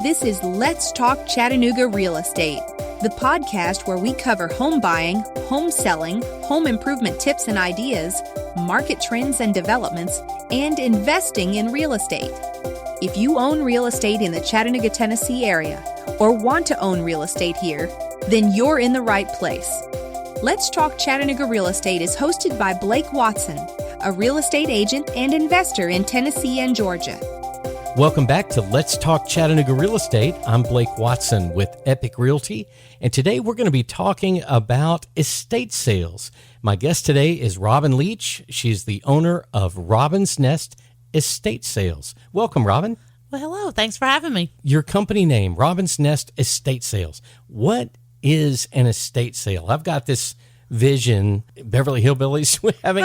This is Let's Talk Chattanooga Real Estate, the podcast where we cover home buying, home selling, home improvement tips and ideas, market trends and developments, and investing in real estate. If you own real estate in the Chattanooga, Tennessee area, or want to own real estate here, then you're in the right place. Let's Talk Chattanooga Real Estate is hosted by Blake Watson, a real estate agent and investor in Tennessee and Georgia. Welcome back to Let's Talk Chattanooga Real Estate. I'm Blake Watson with Epique Realty, and today we're going to be talking about estate sales. My guest today is Robin Leach. She's the owner of Robin's Nest Estate Sales. Welcome, Robin. Well, hello. Thanks for having me. Your company name, Robin's Nest Estate Sales. What is an estate sale? I've got this vision, Beverly Hillbillies having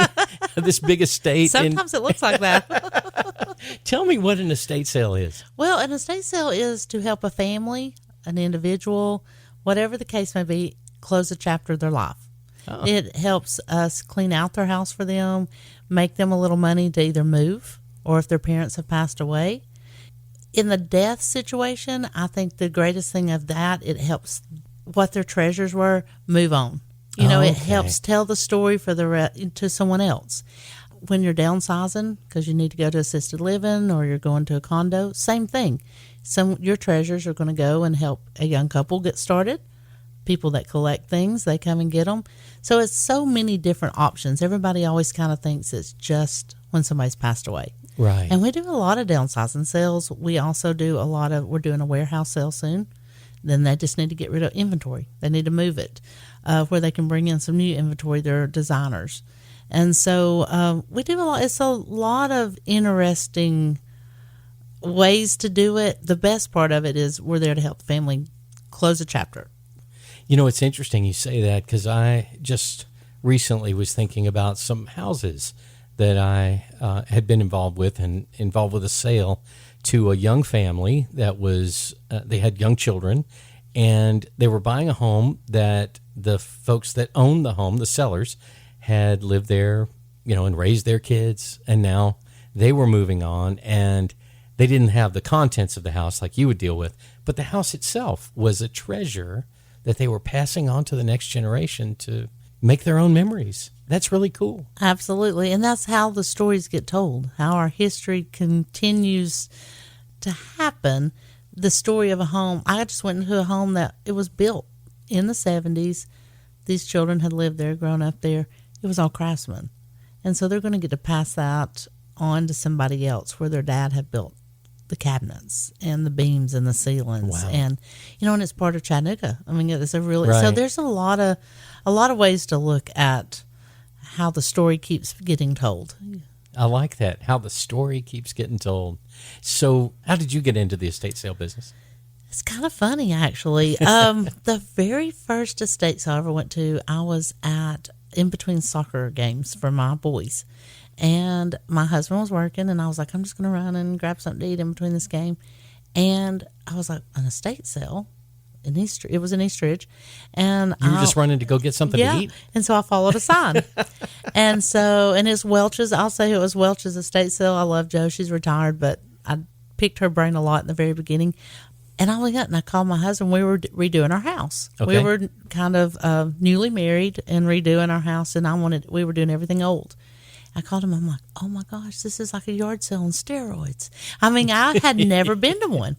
this big estate. Sometimes it looks like that. Tell me what an estate sale is. Well, an estate sale is to help a family, an individual, whatever the case may be, close a chapter of their life. Oh. It helps us clean out their house for them, make them a little money to either move or if their parents have passed away. In the death situation, I think the greatest thing of that, it helps what their treasures were move on. You know, It helps tell the story for to someone else. When you're downsizing, because you need to go to assisted living or you're going to a condo, same thing. Your treasures are going to go and help a young couple get started. People that collect things, they come and get them. So it's so many different options. Everybody always kind of thinks it's just when somebody's passed away. Right. And we do a lot of downsizing sales. We also do we're doing a warehouse sale soon. Then they just need to get rid of inventory. They need to move it where they can bring in some new inventory. They're designers. And so we do a lot. It's a lot of interesting ways to do it. The best part of it is we're there to help the family close a chapter. You know, it's interesting you say that because I just recently was thinking about some houses that I had been involved with and involved with a sale to a young family that was, they had young children, and they were buying a home that the folks that owned the home, the sellers, had lived there, and raised their kids, and now they were moving on, and they didn't have the contents of the house like you would deal with, but the house itself was a treasure that they were passing on to the next generation to make their own memories. That's really cool. Absolutely. And that's how the stories get told, how our history continues to happen. The story of a home. I just went into a home that it was built in the 70s. These children had lived there, grown up there. It was all craftsmen. And so they're going to get to pass that on to somebody else where their dad had built the cabinets and the beams and the ceilings. Wow. And, and it's part of Chattanooga. I mean, it's a really, right. So there's a lot of ways to look at how the story keeps getting told. I like that, how the story keeps getting told. So how did you get into the estate sale business? It's kind of funny, actually. The very first estate sale I ever went to, I was in between soccer games for my boys. And my husband was working, and I was like, I'm just going to run and grab something to eat in between this game. And I was like, an estate sale? It was in Eastridge. And you were just running to go get something to eat? And so I followed a sign. and it's Welch's. I'll say it was Welch's estate sale. I love Jo. She's retired, but I picked her brain a lot in the very beginning. And I went and I called my husband. We were redoing our house. Okay. We were kind of newly married and redoing our house, and we were doing everything old. I called him. I'm like, oh my gosh, this is like a yard sale on steroids. I mean, I had never been to one.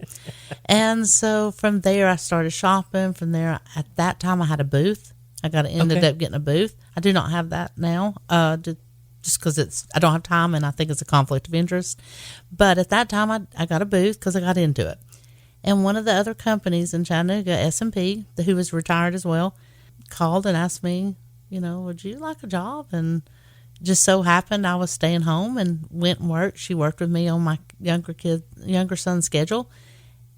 And so from there, I started shopping. From there, at that time, I had a booth. Ended up getting a booth. I do not have that now, just because I don't have time, and I think it's a conflict of interest. But at that time, I got a booth because I got into it. And one of the other companies in Chattanooga, S&P, who was retired as well, called and asked me, would you like a job? And just so happened I was staying home and went and worked. She worked with me on my younger son's schedule.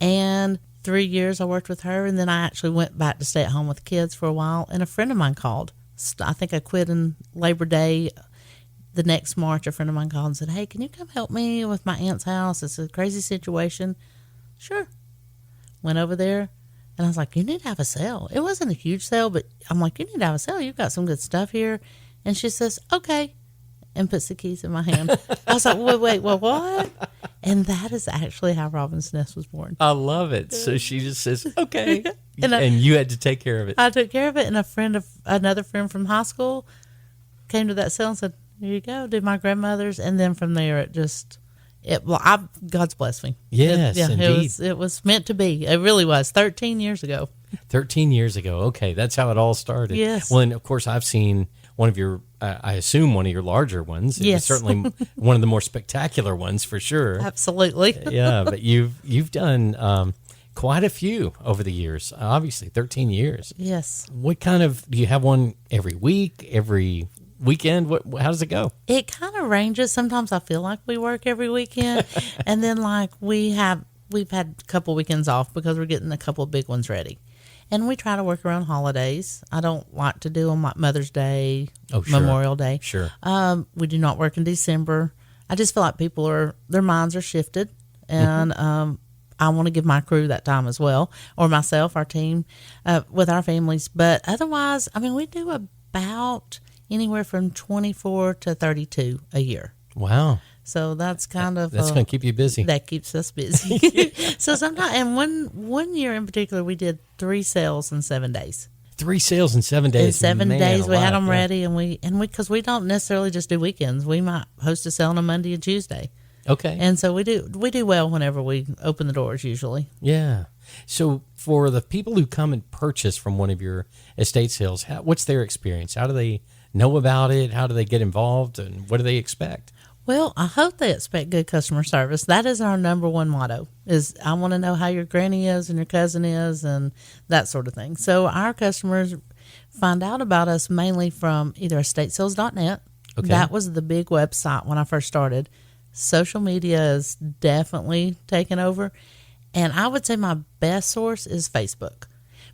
And 3 years I worked with her, and then I actually went back to stay at home with the kids for a while. And a friend of mine called. I think I quit in Labor Day. The next March, a friend of mine called and said, hey, can you come help me with my aunt's house? It's a crazy situation. Sure. Went over there, and I was like, you need to have a sale. It wasn't a huge sale, but I'm like, you need to have a sale. You've got some good stuff here. And she says, okay. and puts the keys in my hand. I was like, wait, what? And that is actually how Robin's Nest was born. I love it. So she just says, okay. and you had to take care of it. I took care of it, and another friend from high school came to that sale and said, here you go, did my grandmother's. And then from there, God's blessed me. Yes, indeed. It was meant to be. It really was. 13 years ago. 13 years ago. Okay, that's how it all started. Yes. Well, and of course, I've seen one of your, I assume one of your larger ones. Yes. It's certainly one of the more spectacular ones for sure. Absolutely. Yeah, but you've done quite a few over the years. Obviously, 13 years. Yes. What kind of, do you have one every week, every weekend? How does it go? It kind of ranges. Sometimes I feel like we work every weekend, and then like we've had a couple weekends off because we're getting a couple of big ones ready. And we try to work around holidays. I don't like to do them like Mother's Day, Memorial Day. Sure. We do not work in December. I just feel like their minds are shifted, and I want to give my crew that time as well, or myself, our team, with our families. But otherwise, I mean, we do about anywhere from 24 to 32 a year. Wow. So that's kind of... That's going to keep you busy. That keeps us busy. So sometimes, and one year in particular, we did 3 sales in 7 days. 3 sales in 7 days. In 7 days, we had them yeah. ready, and because we don't necessarily just do weekends. We might host a sale on a Monday and Tuesday. Okay. And so we do well whenever we open the doors, usually. Yeah. So for the people who come and purchase from one of your estate sales, what's their experience? How do they know about it? How do they get involved? And what do they expect? Well, I hope they expect good customer service. That is our number one motto, is I want to know how your granny is and your cousin is and that sort of thing. So our customers find out about us mainly from either estatesales.net. Okay. That was the big website when I first started. Social media is definitely taken over. And I would say my best source is Facebook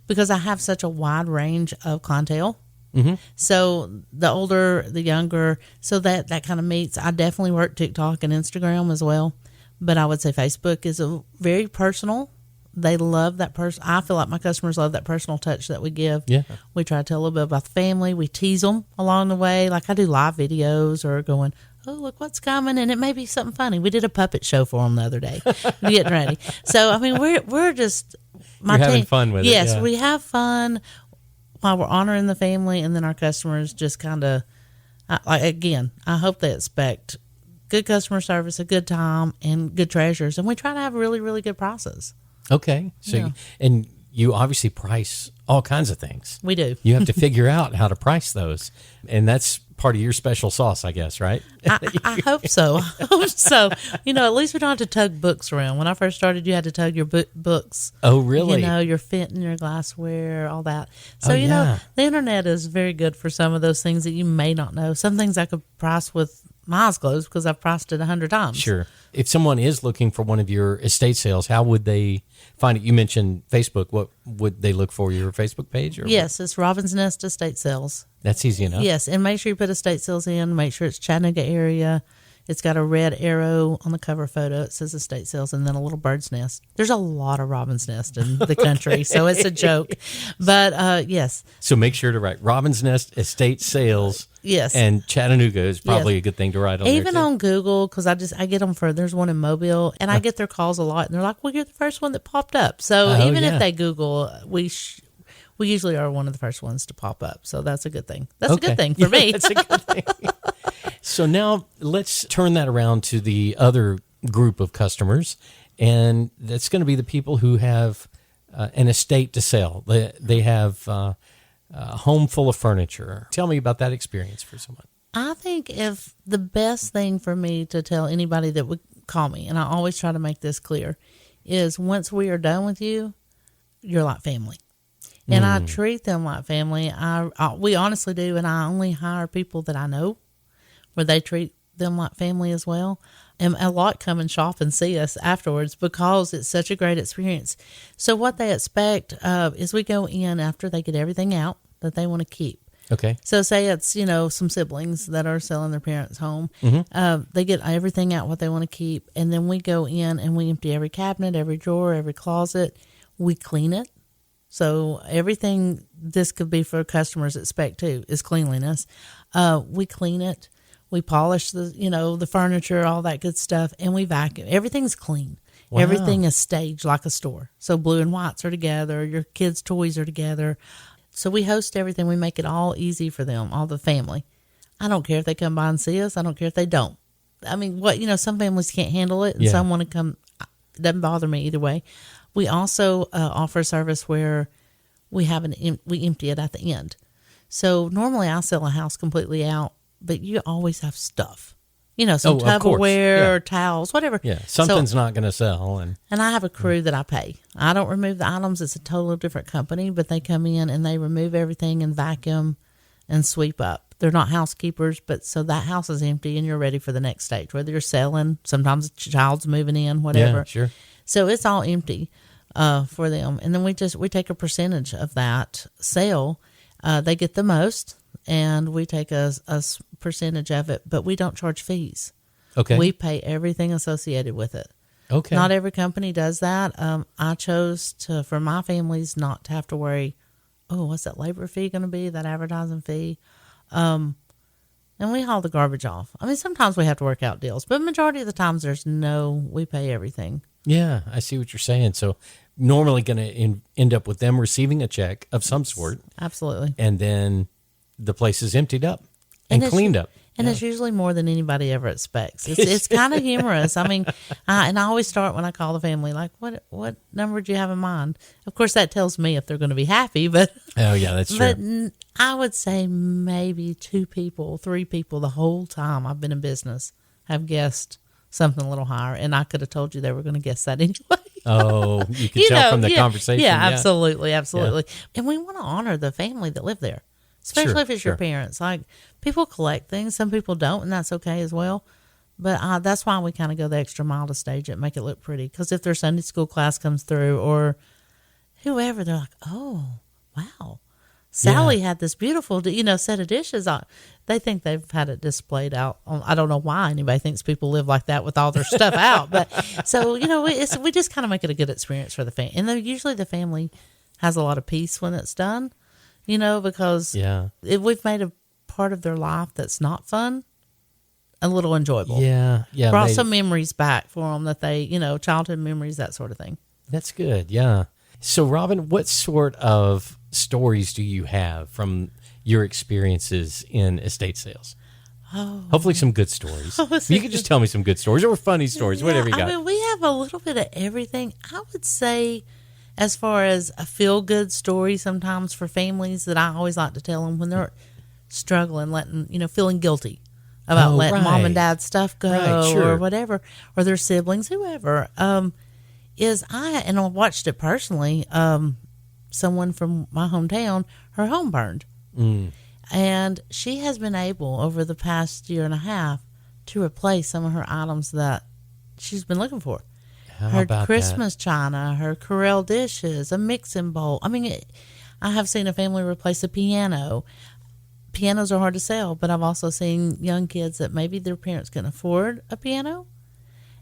because I have such a wide range of clientele. Mm-hmm. So the older, the younger, so that kind of meets. I definitely work TikTok and Instagram as well, but I would say Facebook is a very personal. They love that person. I feel like my customers love that personal touch that we give. Yeah. We try to tell a little bit about the family. We tease them along the way. Like I do live videos or going, oh, look what's coming. And it may be something funny. We did a puppet show for them the other day, getting ready. So, I mean, we're just, You're having fun with it. Yes, we have fun while we're honoring the family, and then our customers just kind of, again, I hope they expect good customer service, a good time, and good treasures. And we try to have really, really good prices. Okay. So, Yeah. and you obviously price all kinds of things. We do. You have to figure out how to price those. And that's part of your special sauce, I guess, right? I hope so. I hope so. At least we don't have to tug books around. When I first started, you had to tug your books. Oh, really? Your Fenton, your glassware, all that. So, yeah. The internet is very good for some of those things that you may not know. Some things I could price with my eyes closed because I've priced it 100 times. Sure. If someone is looking for one of your estate sales, how would they find it? You mentioned Facebook. What would they look for? Your Facebook page? Or Yes, it's Robin's Nest Estate Sales. That's easy enough. Yes, and make sure you put estate sales in. Make sure it's Chattanooga area. It's got a red arrow on the cover photo. It says estate sales and then a little bird's nest. There's a lot of Robin's Nest in the country, so it's a joke. But, yes. So make sure to write Robin's Nest Estate Sales. Yes. And Chattanooga is probably a good thing to write on Even there, too. on Google, because I get them there's one in Mobile, and I get their calls a lot, and they're like, well, you're the first one that popped up. So even if they Google, we usually are one of the first ones to pop up. So that's a good thing. That's a good thing for me. That's a good thing. So now let's turn that around to the other group of customers, and that's going to be the people who have an estate to sell. They have a home full of furniture. Tell me about that experience for someone. I think if the best thing for me to tell anybody that would call me, and I always try to make this clear, is once we are done with you, you're like family. And I treat them like family. We honestly do, and I only hire people that I know where they treat them like family as well. And a lot come and shop and see us afterwards because it's such a great experience. So what they expect is we go in after they get everything out that they want to keep. Okay. So say it's, some siblings that are selling their parents' home. They get everything out what they want to keep. And then we go in and we empty every cabinet, every drawer, every closet. We clean it. So everything this could be for customers expect too is cleanliness. We clean it. We polish the furniture, all that good stuff, and we vacuum. Everything's clean. Wow. Everything is staged like a store. So blue and whites are together. Your kids' toys are together. So we host everything. We make it all easy for them, all the family. I don't care if they come by and see us. I don't care if they don't. I mean, some families can't handle it, and some want to come. It doesn't bother me either way. We also offer a service where we empty it at the end. So normally I sell a house completely out, but you always have stuff. Some Tupperware or towels, whatever. Yeah, something's not going to sell. And I have a crew that I pay. I don't remove the items. It's a totally different company, but they come in and they remove everything and vacuum and sweep up. They're not housekeepers, but so that house is empty and you're ready for the next stage, whether you're selling, sometimes a child's moving in, whatever. Yeah, sure. So it's all empty for them. And then we take a percentage of that sale. They get the most, and we take a percentage of it, but we don't charge fees. Okay. We pay everything associated with it. Okay. Not every company does that. I chose for my families not to have to worry, what's that labor fee going to be, that advertising fee? And we haul the garbage off. I mean, sometimes we have to work out deals, but majority of the times we pay everything. Yeah, I see what you're saying. So normally going to end up with them receiving a check of some sort. Absolutely. And then the place is emptied up and cleaned up. And it's usually more than anybody ever expects. It's kind of humorous. I mean, and I always start when I call the family, like, what number do you have in mind? Of course, that tells me if they're going to be happy. But oh, yeah, that's true. But I would say maybe 2 people, 3 people the whole time I've been in business have guessed something a little higher. And I could have told you they were going to guess that anyway. Oh, you can tell from the conversation. Yeah, absolutely. Yeah. And we want to honor the family that live there. Especially if it's your parents. Like, people collect things. Some people don't, and that's okay as well. But that's why we kind of go the extra mile to stage it, make it look pretty. Because if their Sunday school class comes through or whoever, they're like, oh, wow. Sally had this beautiful, set of dishes on. They think they've had it displayed out. I don't know why anybody thinks people live like that with all their stuff out. But so, we just kind of make it a good experience for the family. And usually the family has a lot of peace when it's done. Because if we've made a part of their life that's not fun, a little enjoyable. Yeah. Brought some memories back for them that they, childhood memories, that sort of thing. That's good. Yeah. So, Robin, what sort of stories do you have from your experiences in estate sales? Oh. Hopefully some good stories. You can just tell me some good stories or funny stories, whatever you got. I mean, we have a little bit of everything. I would say, as far as a feel-good story sometimes for families that I always like to tell them when they're struggling, feeling guilty about letting mom and dad's stuff go or whatever, or their siblings, whoever, and I watched it personally, someone from my hometown, her home burned. And she has been able, over the past year and a half, to replace some of her items that she's been looking for. Her Christmas china, her Corelle dishes, a mixing bowl. I mean, I have seen a family replace a piano. Pianos are hard to sell, but I've also seen young kids that maybe their parents can afford a piano.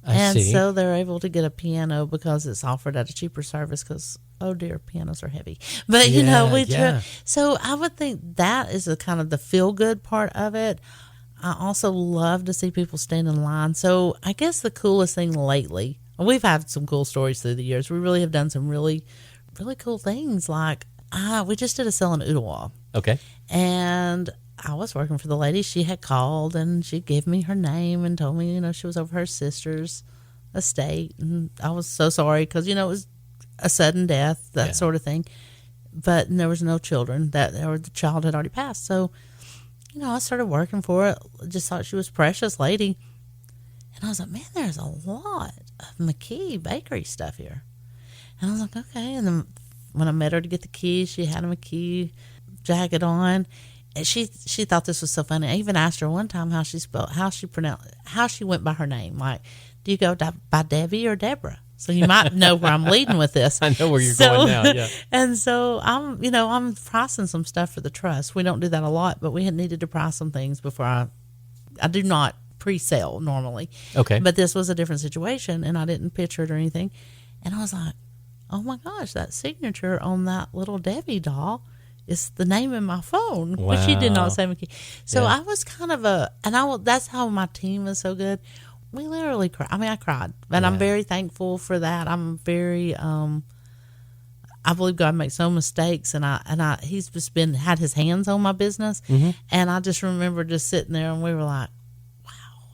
So they're able to get a piano because it's offered at a cheaper service because, oh dear, pianos are heavy. But, so I would think that is a kind of the feel-good part of it. I also love to see people stand in line. So I guess the coolest thing lately, we've had some cool stories through the years. We really have done some really, really cool things. Like, we just did a sale in Ottawa. Okay. And I was working for the lady. She had called and she gave me her name and told me, she was over her sister's estate. And I was so sorry because, it was a sudden death, that sort of thing. But there was no children, or the child had already passed. So, I started working for it. Just thought she was a precious lady. And I was like, man, there's a lot of McKee bakery stuff here. And I was like, okay. And then when I met her to get the keys, she had a McKee jacket on. And she thought this was so funny. I even asked her one time how she went by her name. Like, do you go by Debbie or Deborah? So you might know where I'm leading with this. I know where you're going now, yeah. And so I'm pricing some stuff for the trust. We don't do that a lot, but we had needed to price some things before I do not pre-sale normally. Okay. But this was a different situation, and I didn't picture it or anything. And I was like, oh my gosh, that signature on that little Debbie doll it's the name in my phone, but she did not say McKee. So I was kind of that's how my team is so good. We literally cried. I mean, I cried, and I'm very thankful for that. I'm very, I believe God makes no mistakes, and he's just had his hands on my business, and I just remember just sitting there, and we were like,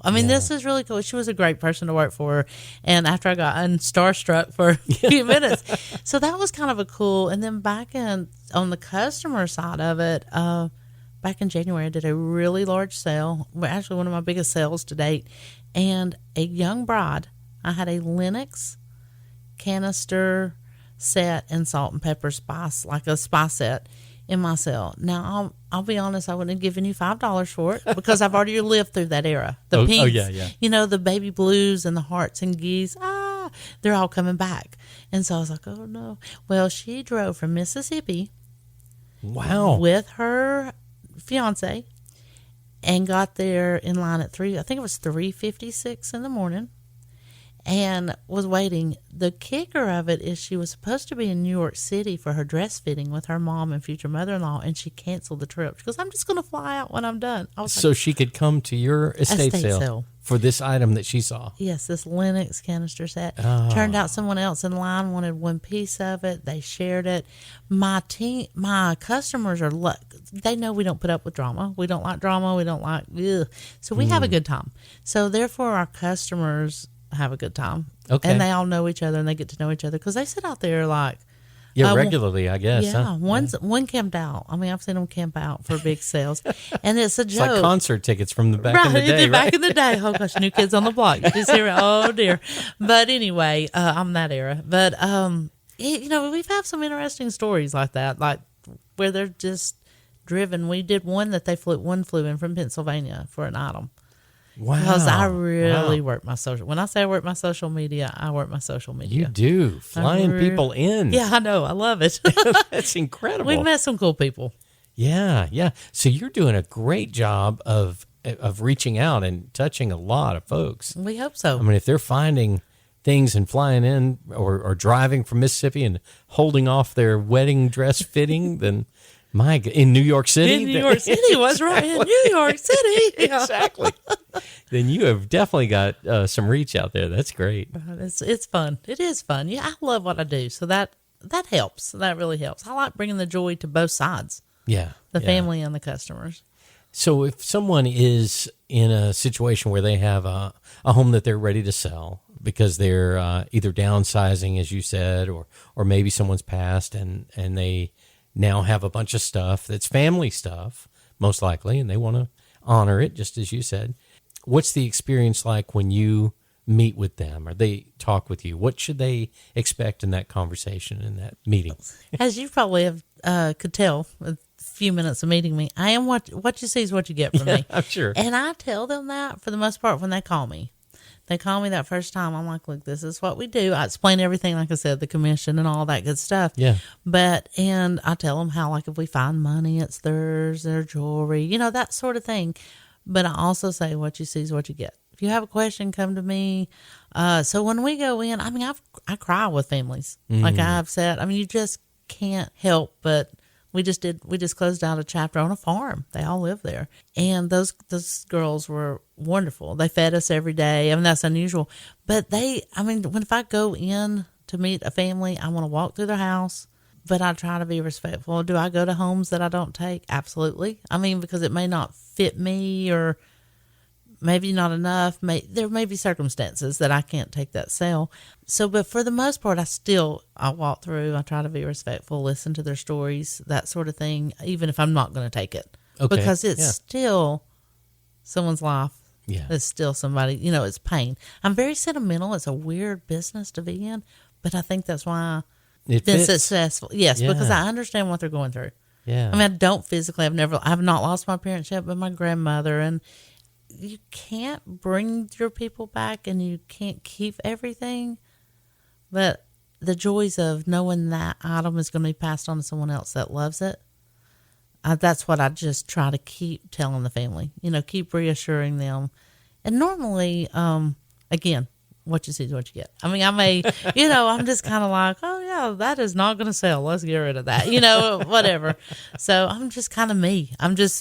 I mean, this is really cool. She was a great person to work for. And after I got starstruck for a few minutes. So that was kind of a cool. And then on the customer side of it, back in January, I did a really large sale. Actually, one of my biggest sales to date. And a young bride, I had a Lennox canister set and salt and pepper spice, like a spice set in my sale. Now, I'll be honest, I wouldn't have given you $5 for it because I've already lived through that era. The pinks, the baby blues and the hearts and geese, they're all coming back. And so I was like, oh no. Well, she drove from Mississippi with her fiance and got there in line at 3:56 in the morning. And was waiting. The kicker of it is she was supposed to be in New York City for her dress fitting with her mom and future mother-in-law, and she canceled the trip. She goes, I'm just going to fly out when I'm done. So she could come to your estate sale for this item that she saw. Yes, this Lennox canister set. Turned out someone else in line wanted one piece of it. They shared it. My customers they know we don't put up with drama. We don't like drama. We don't like, so we have a good time. So therefore our customers have a good time. Okay. And they all know each other and they get to know each other because they sit out there like regularly, I guess. Yeah, one camped out. I mean, I've seen them camp out for big sales, and it's a joke. It's like concert tickets from the back in the day, right? Back in the day. Oh gosh, New Kids on the Block. You just hear it. Oh dear. But anyway, I'm that era. But we've had some interesting stories like that, like where they're just driven. We did one that one flew in from Pennsylvania for an item. Wow. Because I really work my social. When I say I work my social media, I work my social media. You do. Flying people in. Yeah, I know. I love it. That's incredible. We've met some cool people. Yeah. So you're doing a great job of reaching out and touching a lot of folks. We hope so. I mean, if they're finding things and flying in or driving from Mississippi and holding off their wedding dress fitting, then... in New York City? In New York City was right. In New York City. Exactly. Then you have definitely got some reach out there. That's great. It's fun. It is fun. Yeah, I love what I do. So that helps. That really helps. I like bringing the joy to both sides. Yeah. The family and the customers. So if someone is in a situation where they have a home that they're ready to sell because they're either downsizing, as you said, or maybe someone's passed and they now have a bunch of stuff that's family stuff, most likely, and they want to honor it, just as you said. What's the experience like when you meet with them or they talk with you? What should they expect in that conversation, in that meeting? As you probably have could tell a few minutes of meeting me, I am what you see is what you get from me. I'm sure. And I tell them that for the most part when they call me. They call me that first time. I'm like, look, this is what we do. I explain everything, like I said, the commission and all that good stuff. Yeah. And I tell them how, like, if we find money, it's theirs, their jewelry, that sort of thing. But I also say what you see is what you get. If you have a question, come to me. So when we go in, I mean, I cry with families. Like I've said, I mean, you just can't help but. We just closed out a chapter on a farm. They all live there. And those girls were wonderful. They fed us every day. I mean, that's unusual. But if I go in to meet a family, I want to walk through their house, but I try to be respectful. Do I go to homes that I don't take? Absolutely. I mean, because it may not fit me or maybe not enough. There may be circumstances that I can't take that sale. So, but for the most part, I walk through, I try to be respectful, listen to their stories, that sort of thing, even if I'm not going to take it. Okay. Because it's still someone's life. Yeah. It's still somebody, it's pain. I'm very sentimental. It's a weird business to be in, but I think that's why I've been successful. Yes, because I understand what they're going through. Yeah. I mean, I don't physically, I've not lost my parents yet, but my grandmother, and you can't bring your people back and you can't keep everything, but the joys of knowing that item is going to be passed on to someone else that loves it, that's what I just try to keep telling the family, keep reassuring them. And normally, again, what you see is what you get. I mean, I may, I'm just kind of like, oh yeah, that is not going to sell. Let's get rid of that, whatever. So I'm just kind of me.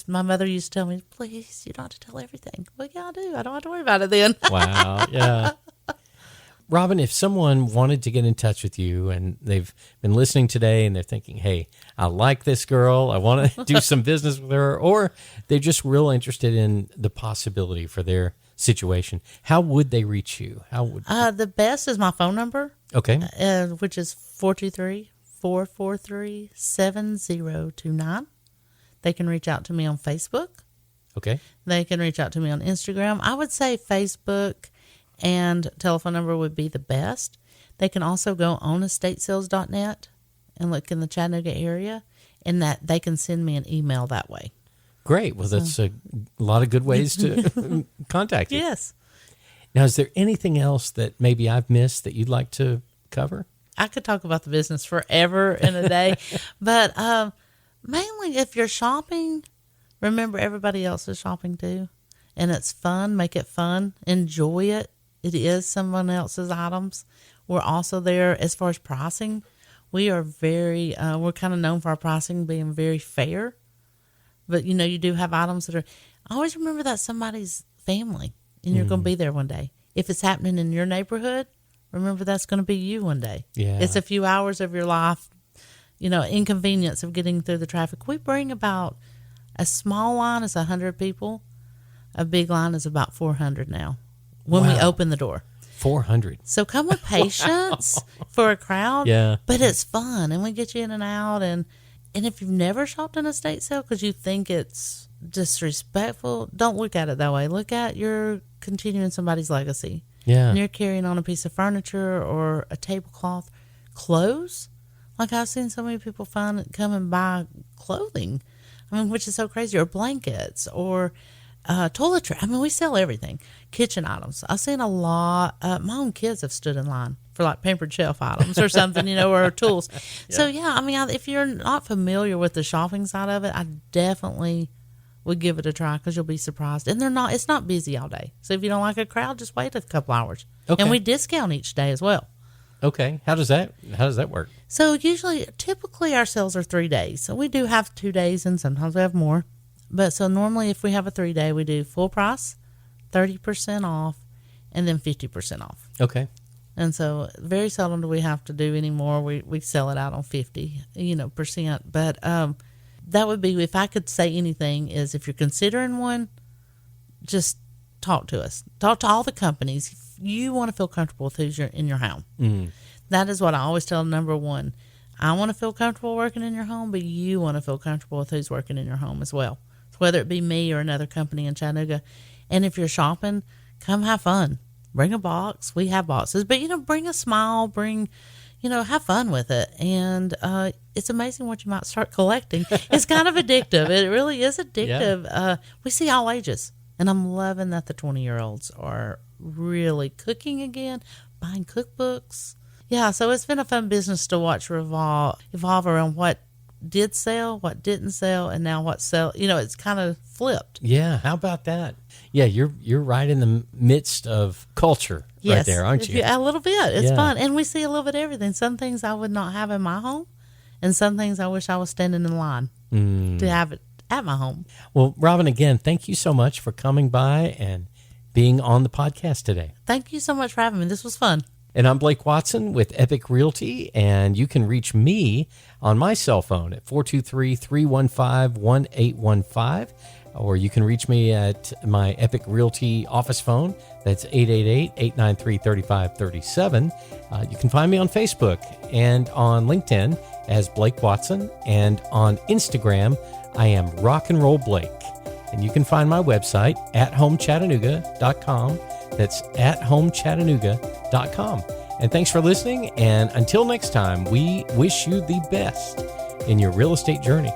My mother used to tell me, please, you don't have to tell everything. Well, yeah, I do. I don't have to worry about it then. Wow. Yeah. Robin, if someone wanted to get in touch with you and they've been listening today and they're thinking, hey, I like this girl, I want to do some business with her, or they're just real interested in the possibility for their situation, how would they reach you? The best is my phone number. Okay. Which is 423-443-7029. They can reach out to me on Facebook. Okay. They can reach out to me on Instagram. I would say Facebook and telephone number would be the best. They can also go on estatesales.net and look in the Chattanooga area, and that they can send me an email that way. Great. Well, that's a lot of good ways to contact you. Yes. Now, is there anything else that maybe I've missed that you'd like to cover? I could talk about the business forever in a day, but mainly if you're shopping, remember everybody else is shopping too, and it's fun. Make it fun. Enjoy it. It is someone else's items. We're also there as far as pricing. We are we're kind of known for our pricing being very fair. But, you do have items that always remember that's somebody's family, and you're going to be there one day. If it's happening in your neighborhood, remember that's going to be you one day. Yeah. It's a few hours of your life, inconvenience of getting through the traffic. We bring about, a small line is 100 people. A big line is about 400 now when we open the door. 400. So come with patience for a crowd. Yeah. But it's fun, and we get you in and out. And if you've never shopped an estate sale because you think it's disrespectful, don't look at it that way. Look at you're continuing somebody's legacy. Yeah. And you're carrying on a piece of furniture or a tablecloth. Clothes. Like I've seen so many people come and buy clothing. Which is so crazy. Or blankets or toiletry. We sell everything. Kitchen items. I've seen a lot. My own kids have stood in line for like pampered shelf items or something, or tools. Yeah. So yeah, if you're not familiar with the shopping side of it, I definitely would give it a try because you'll be surprised. And it's not busy all day. So if you don't like a crowd, just wait a couple hours. Okay. And we discount each day as well. Okay. How does that work? So typically our sales are 3 days. So we do have 2 days and sometimes we have more. But so normally if we have a 3 day, we do full price, 30% off, and then 50% off. Okay. And so very seldom do we have to do any more. We sell it out on 50%. But that would be, if I could say anything, is if you're considering one, just talk to us. Talk to all the companies. You want to feel comfortable with who's in your home. Mm-hmm. That is what I always tell number one. I want to feel comfortable working in your home, but you want to feel comfortable with who's working in your home as well. Whether it be me or another company in Chattanooga. And if you're shopping, come have fun. Bring a box. We have boxes. But, bring a smile. Have fun with it. And it's amazing what you might start collecting. It's kind of addictive. It really is addictive. Yeah. We see all ages. And I'm loving that the 20-year-olds are really cooking again, buying cookbooks. Yeah, so it's been a fun business to watch evolve around what did sell, what didn't sell, and now what sell. It's kind of flipped. Yeah, how about that? Yeah, you're right in the midst of culture right there, aren't you? Yeah, a little bit. It's fun. And we see a little bit of everything. Some things I would not have in my home, and some things I wish I was standing in line to have it at my home. Well, Robin, again, thank you so much for coming by and being on the podcast today. Thank you so much for having me. This was fun. And I'm Blake Watson with Epique Realty, and you can reach me on my cell phone at 423-315-1815, or you can reach me at my Epique Realty office phone. That's 888-893-3537. You can find me on Facebook and on LinkedIn as Blake Watson, and on Instagram, I am Rock and Roll Blake. And you can find my website at homechattanooga.com. That's at homechattanooga.com. And thanks for listening. And until next time, we wish you the best in your real estate journey.